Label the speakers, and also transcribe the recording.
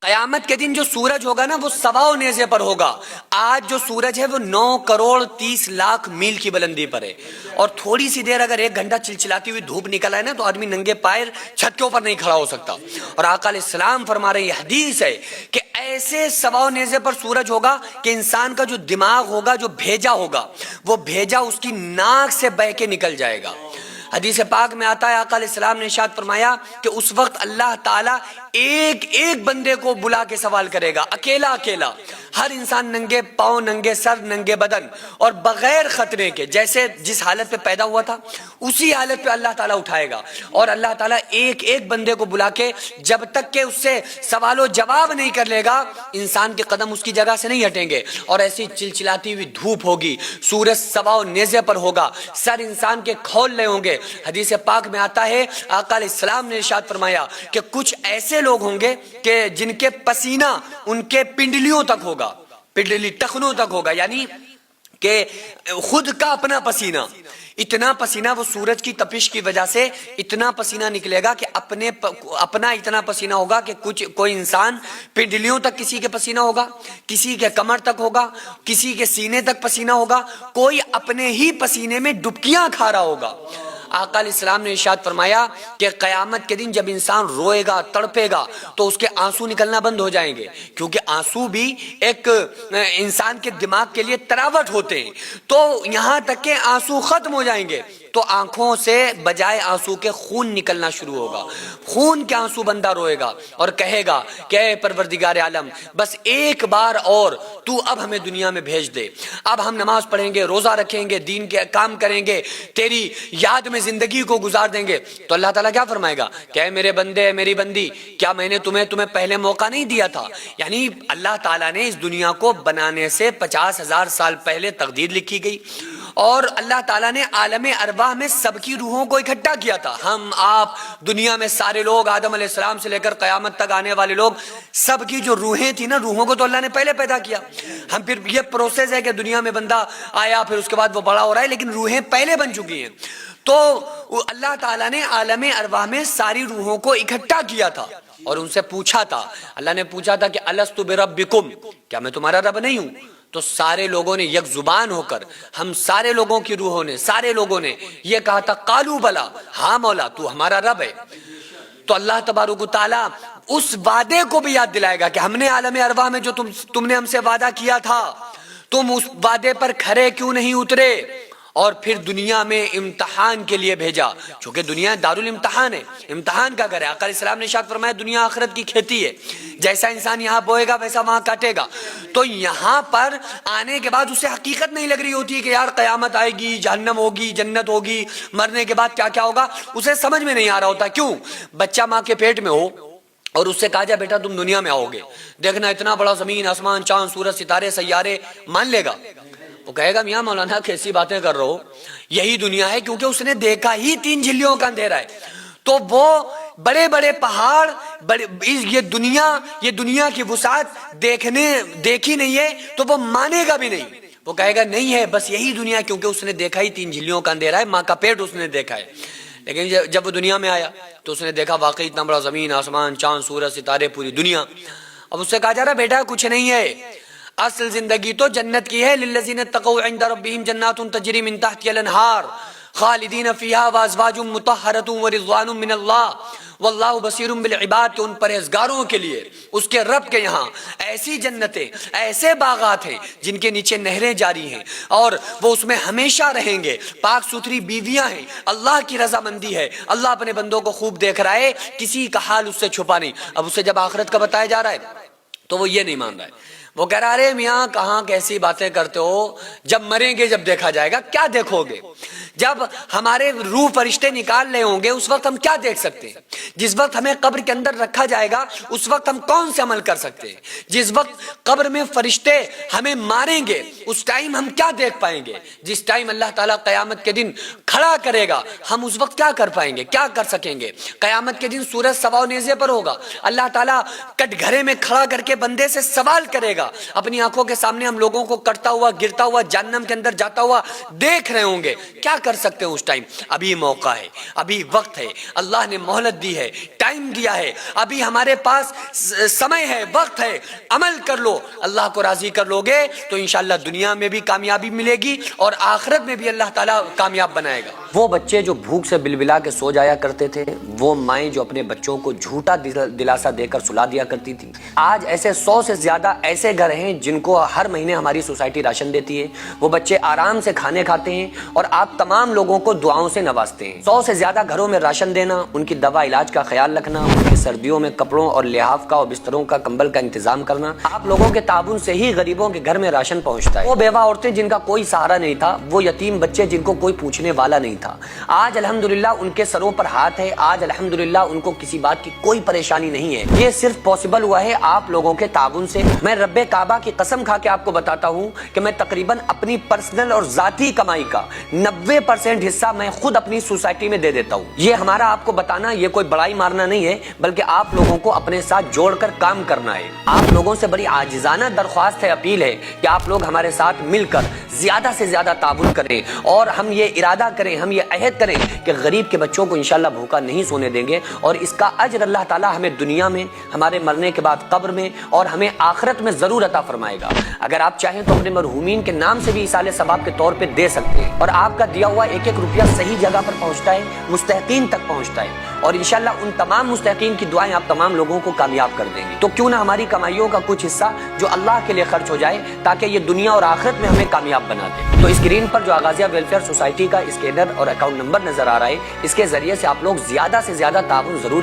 Speaker 1: قیامت کے دن جو سورج ہوگا نا وہ سواؤ نیزے پر ہوگا. آج جو سورج ہے وہ 9 کروڑ 30 لاکھ میل کی بلندی پر ہے, اور تھوڑی سی دیر اگر 1 گھنٹہ چلچلاتی ہوئی دھوپ نکل آئے نا تو آدمی ننگے پائر چھت کے اوپر نہیں کھڑا ہو سکتا. اور آقا علیہ السلام فرما رہے ہیں, یہ حدیث ہے کہ ایسے سواؤ نیزے پر سورج ہوگا کہ انسان کا جو دماغ ہوگا, جو بھیجا ہوگا, وہ بھیجا اس کی ناک سے بہہ کے نکل جائے گا. حدیث پاک میں آتا ہے, آقا علیہ السلام نے ارشاد فرمایا کہ اس وقت اللہ تعالیٰ ایک ایک بندے کو بلا کے سوال کرے گا, اکیلا اکیلا. ہر انسان ننگے پاؤں, ننگے سر, ننگے بدن, اور بغیر خطرے کے, جیسے جس حالت پہ پیدا ہوا تھا اسی حالت پہ اللہ تعالیٰ اٹھائے گا. اور اللہ تعالیٰ ایک ایک بندے کو بلا کے جب تک کہ اس سے سوال و جواب نہیں کر لے گا, انسان کے قدم اس کی جگہ سے نہیں ہٹیں گے. اور ایسی چلچلاتی ہوئی دھوپ ہوگی, سورج سواؤ نیزے پر ہوگا, سر انسان کے کھول رہے ہوں گے. حدیث پاک میں آتا ہے, آقا علیہ السلام نے ارشاد فرمایا کہ کچھ ایسے لوگ ہوں گے کہ جن کے پسینہ ان کے پنڈلیوں تک ہوگا, پنڈلی ٹخنوں تک ہوگا, یعنی کہ خود کا اپنا پسینہ, اتنا پسینہ, وہ سورج کی تپش کی وجہ سے اتنا پسینہ نکلے گا کہ اپنا اتنا پسینہ ہوگا کہ کوئی انسان پنڈلیوں تک کسی کے پسینہ ہوگا, کسی کے کمر تک ہوگا, کسی کے سینے تک پسینہ ہوگا, کوئی اپنے ہی پسینے میں ڈبکیاں کھا رہا ہوگا. آقا علیہ السلام نے ارشاد فرمایا کہ قیامت کے دن جب انسان روئے گا, تڑپے گا, تو اس کے آنسو نکلنا بند ہو جائیں گے, کیونکہ آنسو بھی ایک انسان کے دماغ کے لیے تراوٹ ہوتے ہیں. تو یہاں تک کہ آنسو ختم ہو جائیں گے تو آنکھوں سے بجائے آنسو کے خون نکلنا شروع ہوگا. خون کے آنسو بندہ روئے گا اور کہے گا کہ اے پروردگار عالم, بس ایک بار اور تو اب ہمیں دنیا میں بھیج دے, اب ہم نماز پڑھیں گے, روزہ رکھیں گے, دین کے کام کریں گے, تیری یاد میں زندگی کو گزار دیں گے. تو اللہ تعالیٰ کیا فرمائے گا کہ اے میرے بندے, میری بندی, کیا میں نے تمہیں پہلے موقع نہیں دیا تھا؟ یعنی اللہ تعالیٰ نے اس دنیا کو بنانے سے 50,000 سال پہلے تقدیر لکھی گئی, اور اللہ تعالیٰ نے عالم ارواح میں سب کی روحوں کو اکٹھا کیا تھا. ہم آپ دنیا میں سارے لوگ, آدم علیہ السلام سے لے کر قیامت تک آنے والے لوگ, سب کی جو روحیں تھی نا, روحوں کو تو اللہ نے پہلے پیدا کیا. ہم پھر یہ پروسیس ہے کہ دنیا میں بندہ آیا, پھر اس کے بعد وہ بڑا ہو رہا ہے, لیکن روحیں پہلے بن چکی ہیں. تو اللہ تعالیٰ نے عالم ارواح میں ساری روحوں کو اکٹھا کیا تھا اور ان سے پوچھا تھا, اللہ نے پوچھا تھا کہ الستو بربکم, کیا میں تمہارا رب نہیں ہوں؟ تو سارے لوگوں نے یک زبان ہو کر, ہم سارے لوگوں کی روحوں نے, سارے لوگوں نے یہ کہا تھا قالو بلا, ہاں مولا تو ہمارا رب ہے. تو اللہ تبارک و تعالیٰ اس وعدے کو بھی یاد دلائے گا کہ ہم نے عالم ارواح میں جو تم نے ہم سے وعدہ کیا تھا, تم اس وعدے پر کھرے کیوں نہیں اترے, اور پھر دنیا میں امتحان کے لیے بھیجا, چونکہ دنیا دارالامتحان ہے, امتحان کا گھر ہے. آقا علیہ السلام نے ارشاد فرمایا دنیا آخرت کی کھیتی ہے, جیسا انسان یہاں بوئے گا ویسا وہاں کاٹے گا. تو یہاں پر آنے کے بعد اسے حقیقت نہیں لگ رہی ہوتی کہ یار قیامت آئے گی, جہنم ہوگی, جنت ہوگی, مرنے کے بعد کیا کیا ہوگا, اسے سمجھ میں نہیں آ رہا ہوتا. کیوں؟ بچہ ماں کے پیٹ میں ہو اور اس سے کہا جائے بیٹا تم دنیا میں آؤ گے, دیکھنا اتنا بڑا زمین, آسمان, چاند, سورج, ستارے, سیارے, مان لے گا؟ وہ کہے گا میاں مولانا کیسی باتیں کر رہے ہو, یہی دنیا ہے, کیونکہ اس نے دیکھا ہی 3 جھلیوں کا اندھیرا ہے. تو وہ بڑے بڑے پہاڑ, یہ دنیا کی وسعت دیکھی نہیں ہے, تو وہ مانے گا بھی نہیں. وہ کہے گا نہیں ہے, بس یہی دنیا, کیونکہ اس نے دیکھا ہی 3 جھلیوں کا اندھیرا ہے, ماں کا پیٹ اس نے دیکھا ہے. لیکن جب وہ دنیا میں آیا تو اس نے دیکھا واقعی اتنا بڑا زمین, آسمان, چاند, سورج, ستارے, پوری دنیا. اب اس سے کہا جا رہا بیٹا کچھ نہیں ہے, اصل زندگی تو جنت کی ہے. للذین اتقوا عند ربہم جنات تجری من تحتها الانہار خالدین فیہا وازواج مطہرۃ ورضوان من اللہ واللہ بصیر بالعباد, کہ ان پرہیزگاروں کے لیے اس کے رب کے یہاں ایسی جنتیں, ایسے باغات ہیں جن کے نیچے نہریں جاری ہیں, اور وہ اس میں ہمیشہ رہیں گے. پاک ستھری بیویاں ہیں, اللہ کی رضامندی ہے, اللہ اپنے بندوں کو خوب دیکھ رہا ہے, کسی کا حال اس سے چھپا نہیں. اب اسے جب آخرت کا بتایا جا رہا ہے تو وہ یہ نہیں مان رہا ہے. وہ کہہ رہا ارے میاں کہاں کیسی باتیں کرتے ہو, جب مریں گے جب دیکھا جائے گا. کیا دیکھو گے؟ جب ہمارے روح فرشتے نکال رہے ہوں گے اس وقت ہم کیا دیکھ سکتے ہیں؟ جس وقت ہمیں قبر کے اندر رکھا جائے گا اس وقت ہم کون سے عمل کر سکتے ہیں؟ جس وقت قبر میں فرشتے ہمیں ماریں گے اس ٹائم ہم کیا دیکھ پائیں گے؟ جس ٹائم اللہ تعالیٰ قیامت کے دن کھڑا کرے گا ہم اس وقت کیا کر پائیں گے, کیا کر سکیں گے؟ قیامت کے دن سورج سواؤ نیزے پر ہوگا, اللہ تعالیٰ کٹ گھرے میں کھڑا کر کے بندے سے سوال کرے گا گا, اپنی آنکھوں کے سامنے ہم لوگوں کو کٹتا ہوا, گرتا ہوا, جہنم کے اندر جاتا ہوا دیکھ رہے ہوں گے. کیا کر سکتے ہیں اس ٹائم؟ ابھی موقع ہے, ابھی وقت ہے, اللہ نے مہلت دی ہے, ٹائم دیا ہے, ابھی ہمارے پاس سمے ہے, وقت ہے, عمل کر لو. اللہ کو راضی کر لو گے تو انشاءاللہ دنیا میں بھی کامیابی ملے گی اور آخرت میں بھی اللہ تعالیٰ کامیاب بنائے گا. وہ بچے جو بھوک سے بلبلا کے سو جایا کرتے تھے, وہ مائیں جو اپنے بچوں کو جھوٹا دلاسا دے کر سلا دیا کرتی تھی, آج ایسے 100 سے زیادہ ایسے گھر ہیں جن کو ہر مہینے ہماری سوسائٹی راشن دیتی ہے. وہ بچے آرام سے کھانے کھاتے ہیں اور آپ تمام لوگوں کو دعاؤں سے نوازتے ہیں. 100 سے زیادہ گھروں میں راشن دینا, ان کی دوا علاج کا خیال رکھنا, ان کی سردیوں میں کپڑوں اور لحاف کا اور بستروں کا, کمبل کا انتظام کرنا, آپ لوگوں کے تعاون سے ہی غریبوں کے گھر میں راشن پہنچتا ہے. وہ بیوہ عورتیں جن کا کوئی سہارا نہیں تھا, وہ یتیم بچے جن کو کوئی پوچھنے والا نہیں تھا, آج الحمدللہ ان کے سروں پر ہاتھ ہے, آج الحمدللہ ان کو کسی بات کی کوئی پریشانی نہیں ہے. یہ صرف پاسبل ہوا ہے آپ لوگوں کے تعاون سے. میں رب کعبہ کی قسم کھا کے آپ کو بتاتا ہوں کہ میں تقریباً اپنی پرسنل اور ذاتی کمائی کا 90% حصہ میں خود اپنی سوسائٹی میں دے دیتا ہوں. یہ ہمارا آپ کو بتانا یہ کوئی بڑائی مارنا نہیں ہے, بلکہ آپ لوگوں کو اپنے ساتھ جوڑ کر کام کرنا ہے. آپ لوگوں سے بڑی عاجزانہ درخواست ہے, اپیل ہے کہ آپ لوگ ہمارے ساتھ مل کر زیادہ سے زیادہ تعاون کریں اور ہم یہ ارادہ کریں, ہم یہ عہد کریں کہ غریب کے بچوں کو انشاءاللہ بھوکا نہیں سونے دیں گے, اور اس کا اجر اللہ تعالیٰ ہمیں دنیا میں, ہمارے مرنے کے بعد قبر میں اور ہمیں آخرت میں ضرور عطا فرمائے گا. اگر آپ چاہیں تو اپنے مرحومین کے نام سے بھی ایصال ثواب کے طور پہ دے سکتے ہیں, اور آپ کا دیا ہوا ایک ایک روپیہ صحیح جگہ پر پہنچتا ہے, مستحقین تک پہنچتا ہے, اور انشاءاللہ ان تمام مستحقین کی دعائیں آپ تمام لوگوں کو کامیاب کر دیں گے. تو کیوں نہ ہماری کمائیوں کا کچھ حصہ جو اللہ کے لیے خرچ ہو جائے تاکہ یہ دنیا اور آخرت میں ہمیں کامیاب بنا دے. تو اسکرین پر جو آغازیہ ویلفیئر سوسائٹی کا اسکینر اور اکاؤنٹ نمبر نظر آ رہا ہے, اس کے ذریعے سے آپ لوگ زیادہ سے زیادہ تعاون ضرور